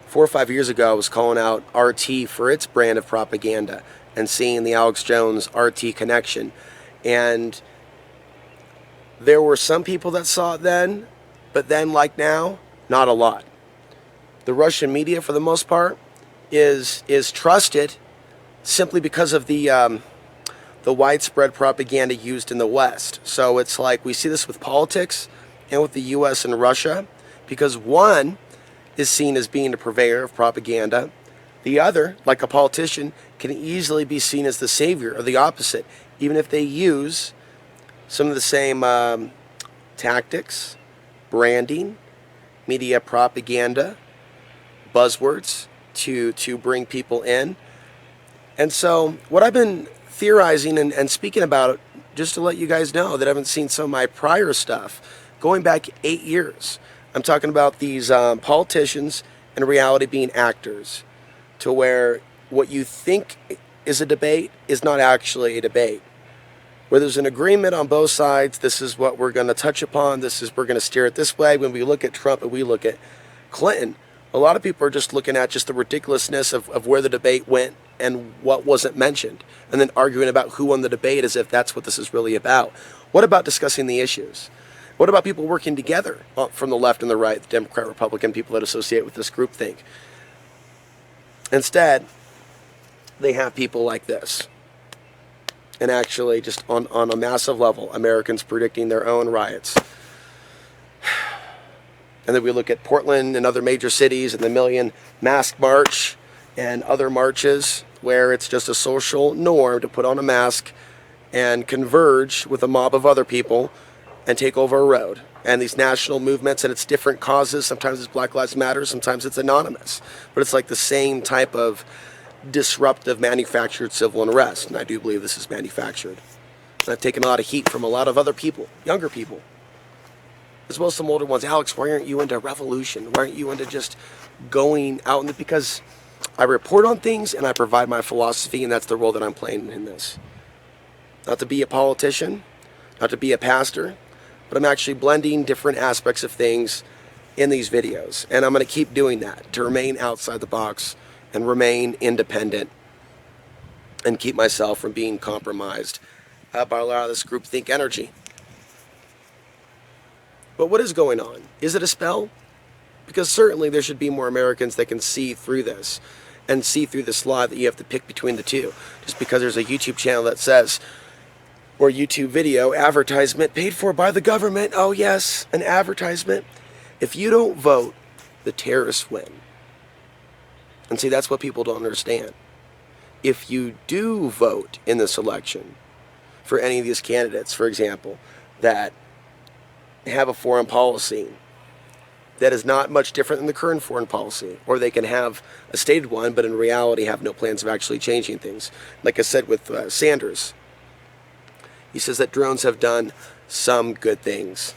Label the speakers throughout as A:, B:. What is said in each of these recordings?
A: 4 or 5 years ago, I was calling out RT for its brand of propaganda and seeing the Alex Jones RT connection. And there were some people that saw it then, but then, like now, not a lot. The Russian media, for the most part, is trusted simply because of the widespread propaganda used in the West. So it's like we see this with politics and with the U.S. and Russia, because one is seen as being the purveyor of propaganda. The other, like a politician, can easily be seen as the savior or the opposite, even if they use some of the same tactics, branding, media propaganda, buzzwords to bring people in. And so what I've been theorizing and speaking about, just to let you guys know that I haven't seen some of my prior stuff, going back 8 years. I'm talking about these politicians in reality being actors, to where what you think is a debate is not actually a debate. Where there's an agreement on both sides, this is what we're going to touch upon, we're going to steer it this way. When we look at Trump and we look at Clinton, a lot of people are just looking at just the ridiculousness of where the debate went and what wasn't mentioned, and then arguing about who won the debate as if that's what this is really about. What about discussing the issues? What about people working together from the left and the right, the Democrat, Republican, people that associate with this groupthink? Instead, they have people like this. And actually, just on a massive level, Americans predicting their own riots. And then we look at Portland and other major cities and the Million Mask March and other marches where it's just a social norm to put on a mask and converge with a mob of other people and take over a road. And these national movements, and it's different causes. Sometimes it's Black Lives Matter, sometimes it's anonymous. But it's like the same type of disruptive manufactured civil unrest. And I do believe this is manufactured. And I've taken a lot of heat from a lot of other people, younger people, as well as some older ones. Alex, why aren't you into revolution? Why aren't you into just going out? Because I report on things and I provide my philosophy, and that's the role that I'm playing in this. Not to be a politician, not to be a pastor, but I'm actually blending different aspects of things in these videos. And I'm going to keep doing that to remain outside the box and remain independent and keep myself from being compromised by a lot of this groupthink energy. But what is going on? Is it a spell? Because certainly there should be more Americans that can see through this and see through this lie that you have to pick between the two. Just because there's a YouTube channel that says, or YouTube video, advertisement paid for by the government. Oh yes, an advertisement. If you don't vote, the terrorists win. And see, that's what people don't understand. If you do vote in this election for any of these candidates, for example, that have a foreign policy that is not much different than the current foreign policy, or they can have a stated one, but in reality have no plans of actually changing things. Like I said with Sanders, he says that drones have done some good things,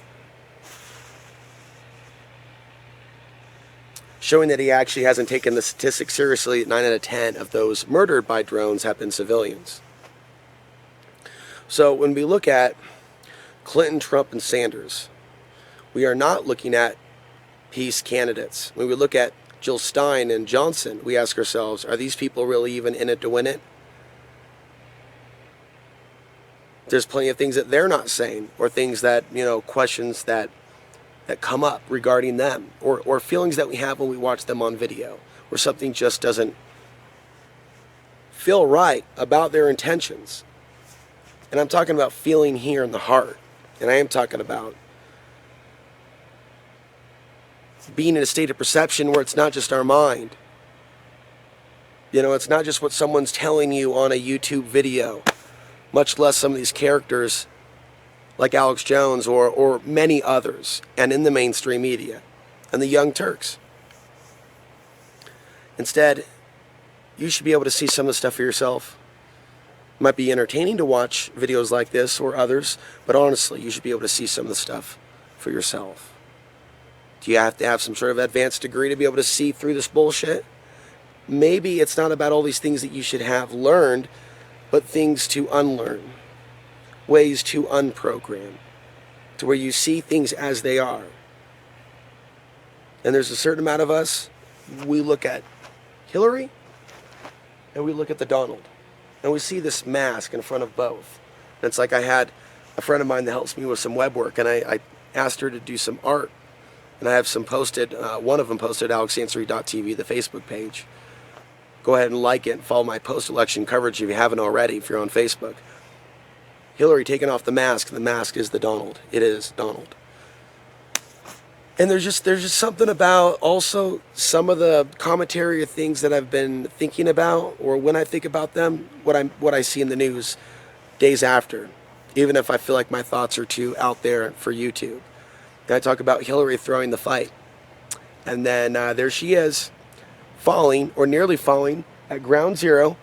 A: showing that he actually hasn't taken the statistics seriously. 9 out of 10 of those murdered by drones have been civilians. So when we look at Clinton, Trump, and Sanders, we are not looking at peace candidates. When we look at Jill Stein and Johnson, we ask ourselves, are these people really even in it to win it? There's plenty of things that they're not saying, or things that, questions that come up regarding them, or feelings that we have when we watch them on video, where something just doesn't feel right about their intentions. And I'm talking about feeling here in the heart. And I am talking about being in a state of perception where it's not just our mind. It's not just what someone's telling you on a YouTube video, much less some of these characters like Alex Jones or many others, and in the mainstream media, and the Young Turks. Instead, you should be able to see some of the stuff for yourself. It might be entertaining to watch videos like this or others, but honestly, you should be able to see some of the stuff for yourself. Do you have to have some sort of advanced degree to be able to see through this bullshit? Maybe it's not about all these things that you should have learned, but things to unlearn, ways to unprogram, to where you see things as they are. And there's a certain amount of us we look at Hillary and we look at the Donald, and we see this mask in front of both. And it's like I had a friend of mine that helps me with some web work, and I asked her to do some art, and I have some posted. One of them posted alexdancery.tv, the Facebook page. Go ahead and like it and follow my post-election coverage if you haven't already, if you're on Facebook. Hillary taking off the mask. The mask is the Donald. It is Donald. And there's just something about also some of the commentary or things that I've been thinking about, or when I think about them, what I see in the news days after, even if I feel like my thoughts are too out there for YouTube. And I talk about Hillary throwing the fight, and then there she is, falling or nearly falling at ground zero.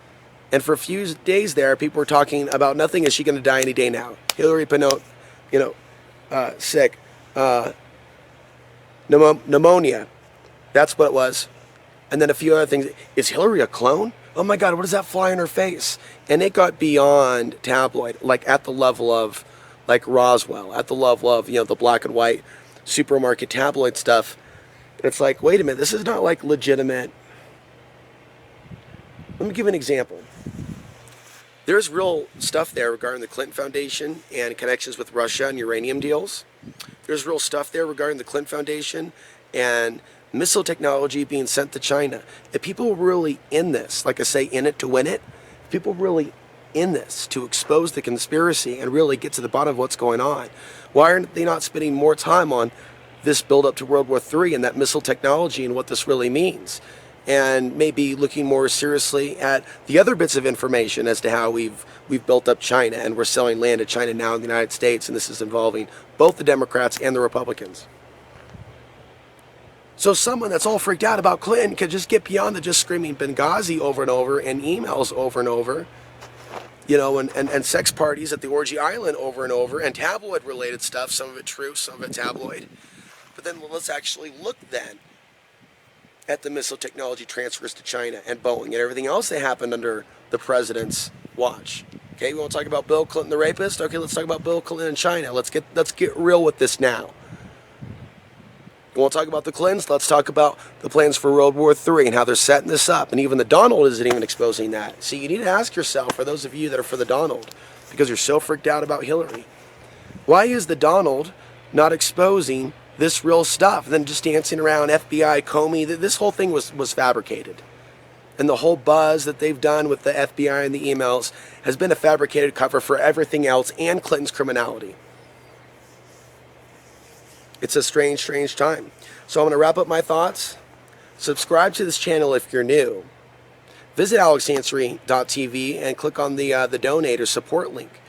A: And for a few days there, people were talking about nothing. Is she going to die any day now? Hillary Pinot, sick. Pneumonia. That's what it was. And then a few other things. Is Hillary a clone? Oh my God, what does that fly in her face? And it got beyond tabloid, like at the level of like Roswell, at the level of, the black and white supermarket tabloid stuff. It's like, wait a minute, this is not like legitimate. Let me give an example. There's real stuff there regarding the Clinton Foundation and connections with Russia and uranium deals. There's real stuff there regarding the Clinton Foundation and missile technology being sent to China. If people were really in this, like I say, in it to win it, if people really in this to expose the conspiracy and really get to the bottom of what's going on, why aren't they not spending more time on this build up to World War III and that missile technology and what this really means? And maybe looking more seriously at the other bits of information as to how we've built up China, and we're selling land to China now in the United States, and this is involving both the Democrats and the Republicans. So someone that's all freaked out about Clinton could just get beyond the just screaming Benghazi over and over and emails over and over, and sex parties at the Orgy Island over and over, and tabloid related stuff, some of it true, some of it tabloid. But then let's actually look then at the missile technology transfers to China and Boeing and everything else that happened under the president's watch. Okay, we want to talk about Bill Clinton, the rapist. Okay, let's talk about Bill Clinton and China. Let's get real with this now. You want to talk about the Clintons? Let's talk about the plans for World War III and how they're setting this up. And even the Donald isn't even exposing that. See, you need to ask yourself, for those of you that are for the Donald, because you're so freaked out about Hillary, why is the Donald not exposing this real stuff, then just dancing around FBI, Comey? This whole thing was fabricated. And the whole buzz that they've done with the FBI and the emails has been a fabricated cover for everything else and Clinton's criminality. It's a strange, strange time. So I'm going to wrap up my thoughts. Subscribe to this channel if you're new. Visit alexdancery.tv and click on the donate or support link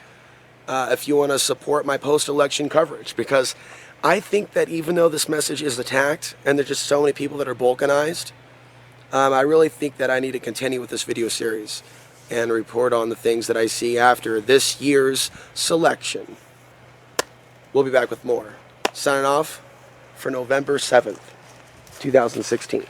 A: if you want to support my post-election coverage, because I think that even though this message is attacked and there's just so many people that are balkanized, I really think that I need to continue with this video series and report on the things that I see after this year's selection. We'll be back with more. Signing off for November 7th, 2016.